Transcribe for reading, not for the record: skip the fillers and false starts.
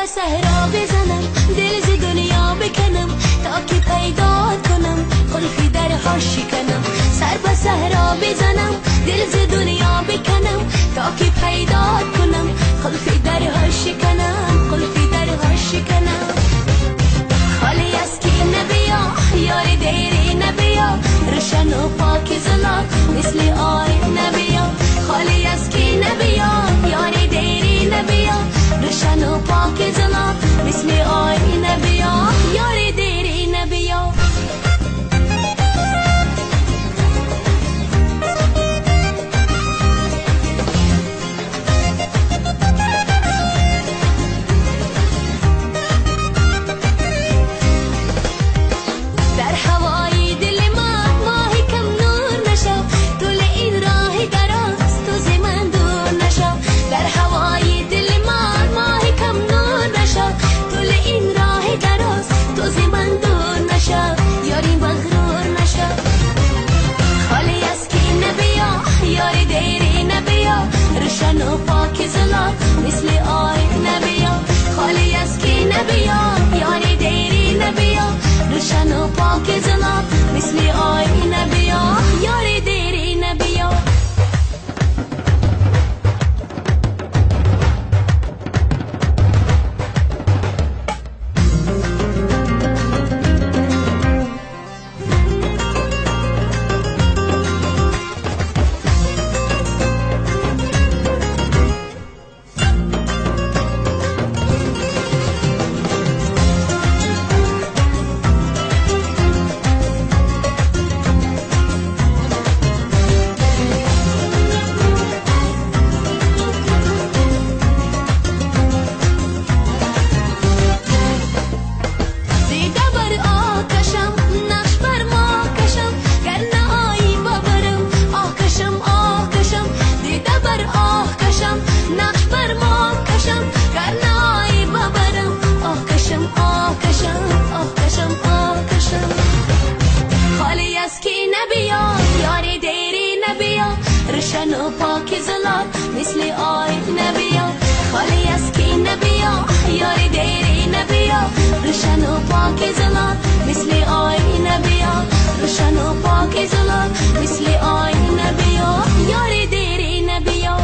صحرا بزنم دل ز دنیا بکنم تا که پیدا کنم قلفی درها شکنم سر به صحرا بزنم دل ز دنیا بکنم تا که پیدا کنم قلفی درها شکنم قلفی درها شکنم خالی از کی نبیا یار دیری نبیا روشن و پاک زلال مثل آی نبیا خالی از کی نبیا یار دیری نبیا روشن و پاک زلال مثل آی نبیا یار دیری نبیا در هوای دل من ماهی کم نور نشو طول این راه دراز تو ز من دور نشو در هوای دل من ماهی کم نور نشو طول این راه دراز تو ز من دور نشو یاری مغرور نشو خالی از کی نبیا یاری دیری نبیا روشن و پاک زلال مثل آی نبیا خالی از کی نبیا یاری دیری نبیا روشن و پاک زلال مثل آی نبیا یاری دیری نبیا روشن و پاک زلال مثل آی نبیا خالی از کی نبیا یاری دیری نبیا روشن و پاک زلال مثل آی نبیا روشن و پاک زلال مثل آی نبیا یاری دیری نبیا